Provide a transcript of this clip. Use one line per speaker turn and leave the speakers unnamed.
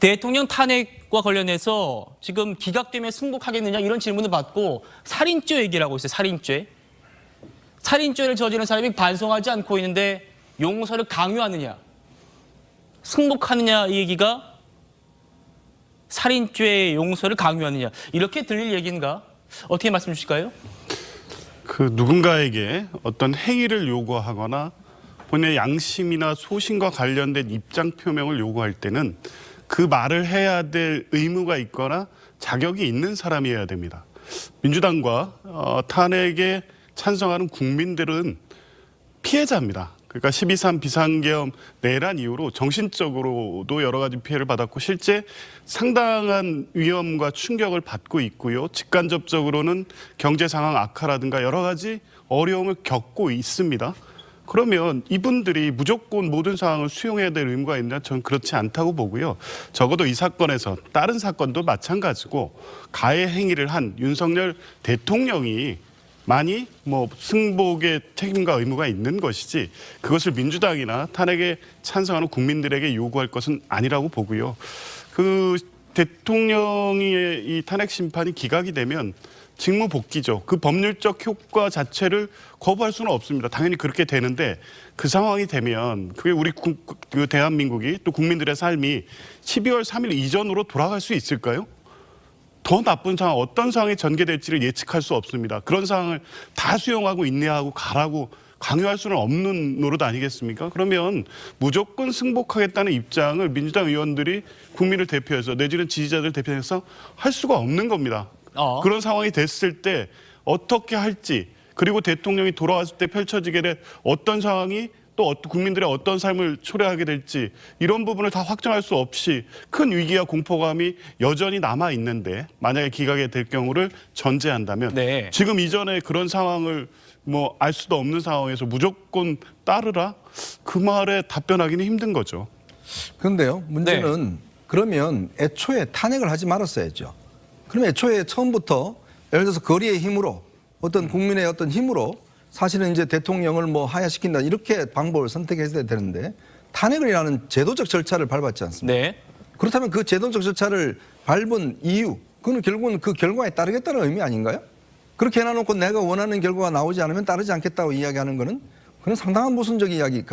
대통령 탄핵과 관련해서 지금 기각되면 승복하겠느냐 이런 질문을 받고 살인죄 얘기를 하고 있어요. 살인죄. 살인죄를 저지른 사람이 반성하지 않고 있는데 용서를 강요하느냐 승복하느냐 이 얘기가 살인죄의 용서를 강요하느냐 이렇게 들릴 얘기인가? 어떻게 말씀 주실까요?
그 누군가에게 어떤 행위를 요구하거나 본인의 양심이나 소신과 관련된 입장 표명을 요구할 때는 그 말을 해야 될 의무가 있거나 자격이 있는 사람이어야 됩니다. 민주당과 탄핵에 찬성하는 국민들은 피해자입니다. 그러니까 12.3 비상계엄 내란 이후로 정신적으로도 여러 가지 피해를 받았고 실제 상당한 위험과 충격을 받고 있고요. 직간접적으로는 경제 상황 악화라든가 여러 가지 어려움을 겪고 있습니다. 그러면 이분들이 무조건 모든 상황을 수용해야 될 의무가 있나? 저는 그렇지 않다고 보고요. 적어도 이 사건에서 다른 사건도 마찬가지고 가해 행위를 한 윤석열 대통령이 많이 승복의 책임과 의무가 있는 것이지 그것을 민주당이나 탄핵에 찬성하는 국민들에게 요구할 것은 아니라고 보고요. 그 대통령의 이 탄핵 심판이 기각이 되면 직무 복귀죠. 그 법률적 효과 자체를 거부할 수는 없습니다. 당연히 그렇게 되는데 그 상황이 되면 그게 우리 그 대한민국이 또 국민들의 삶이 12월 3일 이전으로 돌아갈 수 있을까요? 더 나쁜 상황, 어떤 상황이 전개될지를 예측할 수 없습니다. 그런 상황을 다 수용하고 인내하고 가라고 강요할 수는 없는 노릇 아니겠습니까? 그러면 무조건 승복하겠다는 입장을 민주당 의원들이 국민을 대표해서 내지는 지지자들 대표해서 할 수가 없는 겁니다. 그런 상황이 됐을 때 어떻게 할지 그리고 대통령이 돌아왔을 때 펼쳐지게 될 어떤 상황이 또 국민들의 어떤 삶을 초래하게 될지 이런 부분을 다 확정할 수 없이 큰 위기와 공포감이 여전히 남아 있는데 만약에 기각이 될 경우를 전제한다면
네.
지금 이전에 그런 상황을 알 수도 없는 상황에서 무조건 따르라 그 말에 답변하기는 힘든 거죠.
그런데요, 문제는 그러면 애초에 탄핵을 하지 말았어야죠. 그럼 애초에 처음부터 예를 들어서 거리의 힘으로 어떤 국민의 어떤 힘으로 사실은 이제 대통령을 하야시킨다 이렇게 방법을 선택했어야 되는데 탄핵을 하는 제도적 절차를 밟았지 않습니까?
네.
그렇다면 그 제도적 절차를 밟은 이유, 그건 결국은 그 결과에 따르겠다는 의미 아닌가요? 그렇게 해놔놓고 내가 원하는 결과가 나오지 않으면 따르지 않겠다고 이야기하는 거는 그건 상당한 모순적 이야기